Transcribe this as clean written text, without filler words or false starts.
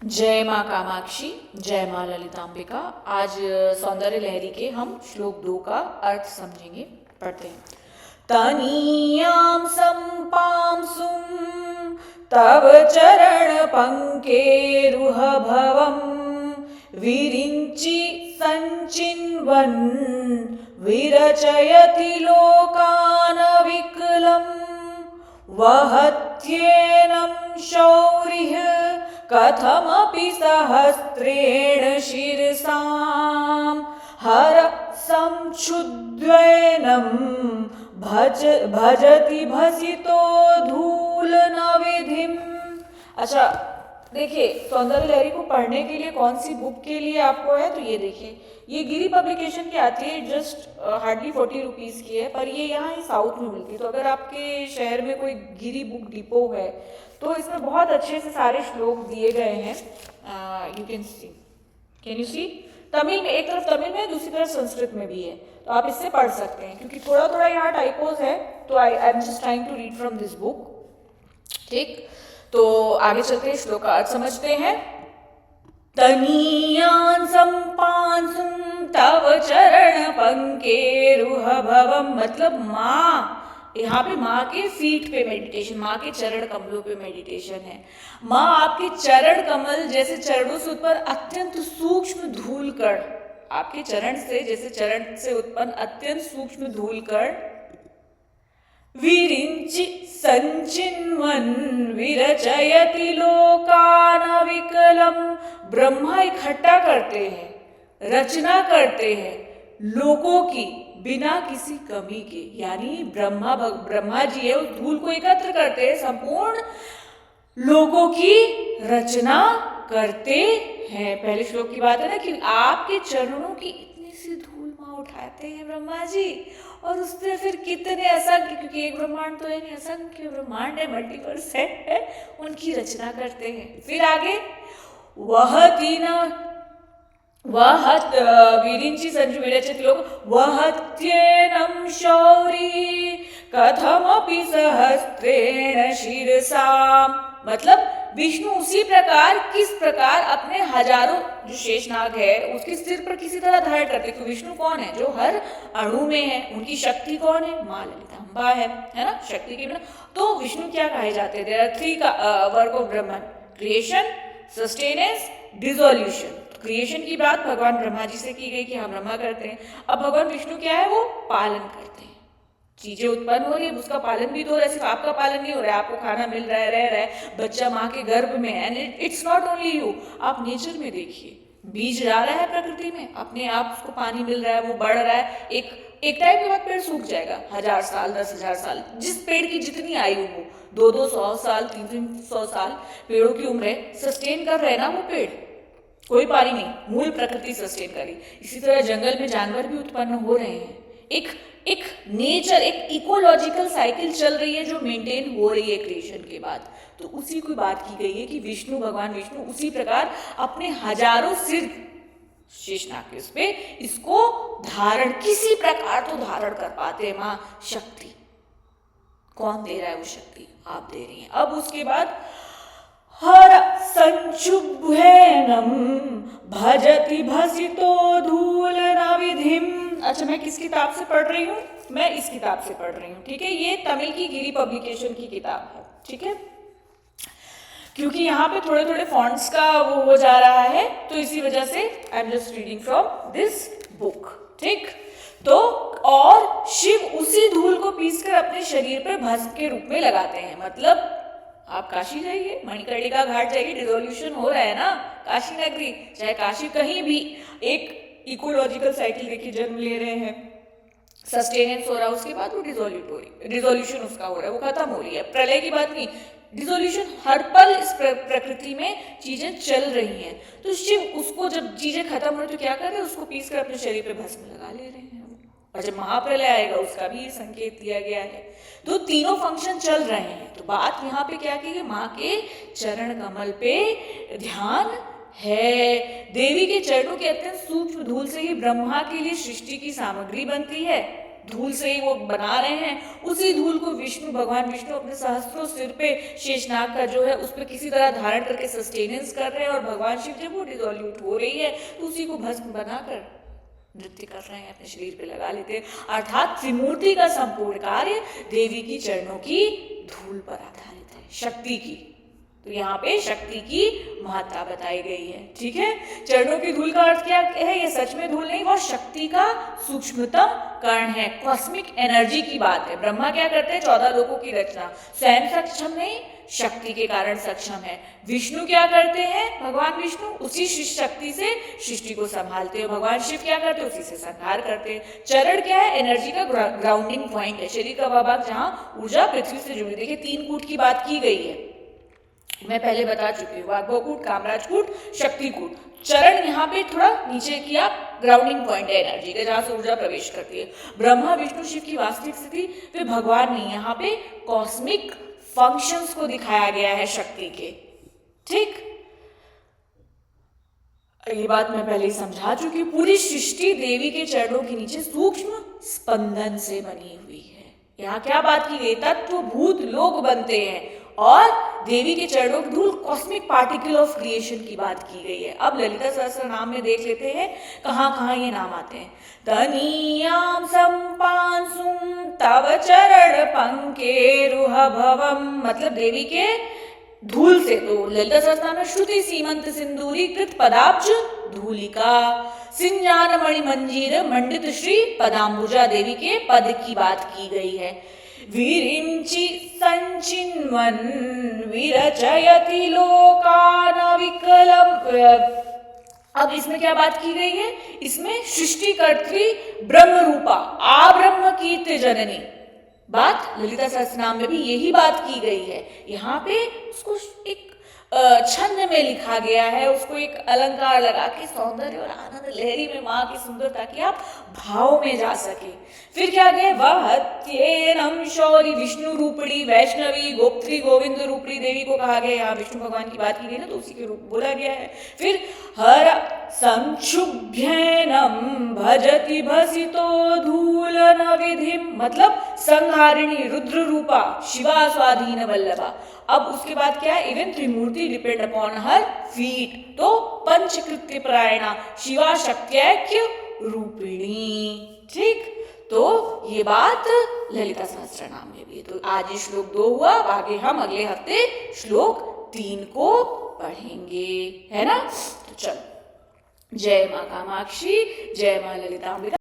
जय माँ कामाक्षी, जय माँ ललितांबिका। आज सौंदर्य लहरी के हम श्लोक 2 का अर्थ समझेंगे। पढ़ते हैं। तनीयां संपांसुं तव चरण पंकेरुह भवं विरिञ्चि संचिन्वन् विरचयति लोकान विकलम् वहत्येनं शौरिः कथमपि सहस्रेण शिरसां हर संक्षुद्वेनं भजति भसितो धूल नविधिम। अच्छा, देखिए सौंदर्य लहरी को पढ़ने के लिए कौन सी बुक के लिए आपको है, तो ये देखिए, ये गिरी पब्लिकेशन की आती है, जस्ट हार्डली 40 रुपीज़ की है, पर ये यहाँ ही साउथ में मिलती है। तो अगर आपके शहर में कोई गिरी बुक डिपो है तो इसमें बहुत अच्छे से सारे श्लोक दिए गए हैं। You can see, can you see, Tamil में, एक तरफ तमिल में, दूसरी तरफ संस्कृत में भी है, तो आप इससे पढ़ सकते हैं। क्योंकि थोड़ा थोड़ा यहाँ टाइपोज है, तो I am just trying to read from this book. ठीक, तो आगे चलते हैं, श्लोक का अर्थ समझते हैं। तनीयां संपांसुं तव चरण पंकेरुह भवम, मतलब माँ, यहाँ पे माँ के फीट पे मेडिटेशन, माँ के चरण कमलों पे मेडिटेशन है। माँ आपके चरण कमल जैसे चरणों से उत्पन्न अत्यंत सूक्ष्म धूल कण, आपके चरण से जैसे चरण से उत्पन्न अत्यंत सूक्ष्म धूल कण विरिञ्चि संचिन्वन् विरचयति लोकान विकलम्, ब्रह्मा इकट्ठा करते हैं, रचना करते हैं लोगों की बिना किसी कमी के। यानी ब्रह्मा जी है, उस धूल को एकत्र करते हैं, संपूर्ण लोगों की रचना करते हैं। पहले श्लोक की बात है ना कि आपके चरणों की इतनी सी धूल माँ उठाते हैं ब्रह्मा जी, और उससे फिर कितने असंख्य, क्योंकि एक ब्रह्मांड तो है नहीं, असंख्य ब्रह्मांड है, मल्टीवर्स है, उनकी रचना करते हैं। फिर आगे वहत विरिञ्चि संचु विरचति लोक वहत्येनं शौरी कथमपि सहस्रेण शिरसाम, मतलब विष्णु उसी प्रकार, किस प्रकार अपने हजारों जो शेषनाग है उसके सिर पर किसी तरह धारण करते। तो विष्णु कौन है, जो हर अणु में है, उनकी शक्ति कौन है, माँ ललितांबा है ना, शक्ति के बिना। तो विष्णु क्या कहे जाते हैं, there are 3 work of Brahman, creation, sustenance, dissolution. Creation की बात भगवान ब्रह्मा जी से की गई कि हम ब्रह्मा करते हैं। अब भगवान विष्णु क्या है, वो पालन करते हैं, चीजें उत्पन्न हो रही है उसका पालन भी तो हो रहा है, सिर्फ आपका पालन नहीं हो रहा है, आपको खाना मिल रहा है, रह रहा है, बच्चा माँ के गर्भ में है, and it's not only you. आप नेचर में देखिए, बीज जा रहा है प्रकृति में, अपने आप उसको पानी मिल रहा है, वो बढ़ रहा है, एक टाइम के बाद पेड़ सूख जाएगा, 1000 साल 10,000 साल, जिस पेड़ की जितनी आयु हो, 200 साल 300 साल पेड़ों की उम्र है, सस्टेन कर रहे हैं ना वो पेड़, कोई पारी नहीं, मूल प्रकृति सस्टेन करी। इसी तरह जंगल में जानवर भी उत्पन्न हो रहे हैं, एक नेचर, एक इकोलॉजिकल साइकिल चल रही है जो मेंटेन हो रही है क्रिएशन के बाद। तो उसी की बात की गई है कि विष्णु, भगवान विष्णु उसी प्रकार अपने हजारों सिर शेषनाग के उस पे इसको धारण, किसी प्रकार तो धारण कर पाते हैं। माँ शक्ति, कौन दे रहा है वो शक्ति, आप दे रही हैं। अब उसके बाद हर संचुभ्येनम भजति भसितो धूल नविधिम। अच्छा, मैं किस किताब से पढ़ रही हूँ, मैं इस किताब से पढ़ रही हूँ, ठीक है, ये तमिल की गिरी पब्लिकेशन की किताब है, ठीक है, क्योंकि यहाँ पे थोड़े थोड़े फॉन्ट्स का वो हो जा रहा है, तो इसी वजह से आई am just reading from this book. ठीक, तो और शिव उसी धूल को पीसकर अपने शरीर पर भस्म के रूप में लगाते हैं। मतलब आप काशी जाइए, मणिकर्णिका घाट जाइए, डिसोल्यूशन हो रहा है ना, काशी नगरी चाहे काशी, कहीं भी एक इकोलॉजिकल साइकिल देखिए जन्म ले रहे हैं, सस्टेनेंस हो रहा है, उसके बाद वो डिसोल्यूशन उसका हो रहा है, वो खत्म हो रही है। प्रलय की बात नहीं, डिसोल्यूशन हर पल इस प्रकृति में चीजें चल रही हैं। तो शिव उसको जब चीजें खत्म हो रही तो क्या कर रहे हैं, उसको पीस कर अपने शरीर पे भस्म लगा ले रहे हैं, और जब महाप्रलय आएगा उसका भी संकेत दिया गया है। तो तीनों फंक्शन चल रहे हैं। तो बात यहाँ पे क्या की है, माँ के चरण कमल पे ध्यान है। देवी के चरणों के अत्यंत सूक्ष्म धूल से ही ब्रह्मा के लिए सृष्टि की सामग्री बनती है। धूल से ही वो बना रहे हैं, उसी धूल को भगवान विष्णु अपने सहस्त्रों सिर पे शेषनाग का जो है उस पर किसी तरह धारण करके सस्टेनेंस कर रहे हैं, और भगवान शिव जब वो डिजोल्यूट हो रही है तो उसी को भस्म बनाकर नृत्य कर रहे हैं, अपने शरीर पे लगा लेते हैं। अर्थात त्रिमूर्ति का संपूर्ण कार्य देवी की चरणों की धूल पर आधारित है, शक्ति की। तो यहाँ पे शक्ति की महत्ता बताई गई है। ठीक है, चरणों की धूल का अर्थ क्या है? ये सच में धूल नहीं, वो शक्ति का सूक्ष्मतम कण है, कॉस्मिक एनर्जी की बात है। ब्रह्मा क्या करते हैं? 14 लोकों की रचना, स्वयं सक्षम नहीं, शक्ति के कारण सक्षम है। विष्णु क्या करते हैं? भगवान विष्णु उसी शक्ति से सृष्टि को संभालते हैं। भगवान शिव क्या करते हैं? उसी से संहार करते हैं। चरण क्या है? एनर्जी का ग्राउंडिंग पॉइंट है, शरीर का वह भाग जहाँ ऊर्जा पृथ्वी से जुड़ी। देखिए 3 कूट की बात की गई है, मैं पहले बता चुकी हूँ, वाग्भवकूट, कामराजकूट, शक्तिकूट। चरण यहाँ पे थोड़ा नीचे किया, ग्राउंडिंग पॉइंट है एनर्जी का, जहाँ से ऊर्जा प्रवेश करती है। ब्रह्मा विष्णु शिव की वास्तविक स्थिति वे भगवान नहीं, यहाँ पे कॉस्मिक फंक्शंस को दिखाया गया है शक्ति के। ठीक, ये बात मैं पहले ही समझा चुकी हूँ। पूरी सृष्टि देवी के चरणों के नीचे सूक्ष्म स्पंदन से बनी हुई है। यहाँ क्या बात की गई? तत्व भूत लोग बनते हैं, और देवी के चरणों की धूल कॉस्मिक पार्टिकल ऑफ क्रिएशन की बात की गई है। अब ललिता सहस्त्र नाम में देख लेते हैं कहाँ कहाँ ये नाम आते हैं। तनीयाम संपांसुम तव चरण पंकेरुह भवम, मतलब देवी के धूल से। तो ललिता सहस्त्र में श्रुति सीमंत सिंदूरी कृत पदाब्ज धूलिका, सिंजान मणि मंजीर मंडित श्री पदाम्बुजा, देवी के पद की बात की गई है। विरिंचि संचिन्वन् विरचयति लोकान विकलम। अब इसमें क्या बात की गई है? इसमें सृष्टिकर्त्री ब्रह्म रूपा आ ब्रह्म कीर्ति जननी, बात ललिता सहस्त्रनाम में भी यही बात की गई है। यहाँ पे उसको एक छंद में लिखा गया है, उसको एक अलंकार लगा के सौंदर्य और आनंद लहरी में माँ की सुंदरता की आप भाव में जा सके। फिर क्या गए? वहत्येनम शौरी, विष्णु रूपड़ी वैष्णवी गोप्त्री गोविंद रूपड़ी देवी को कहा गया। यहाँ विष्णु भगवान की बात की गई ना, तो उसी के रूप बोला गया है। फिर हर संक्षुभ्येनम भजति भसितो धूलन विधिम, मतलब संहारिणी रुद्र रूपा शिवा स्वाधीन वल्लभा। अब उसके बाद क्या है? इवन त्रिमूर्ति डिपेंड अपॉन हर फीट, तो पंचकृत्य परायणा शिवा शक्त्यैक्य रूपिणी। ठीक, तो ये बात ललिता सहस्त्र नाम में भी। तो आज ये श्लोक 2 हुआ, आगे हम अगले हफ्ते श्लोक 3 को पढ़ेंगे, है ना? तो चलो, जय माँ कामाक्षी, जय माँ ललितांबिका।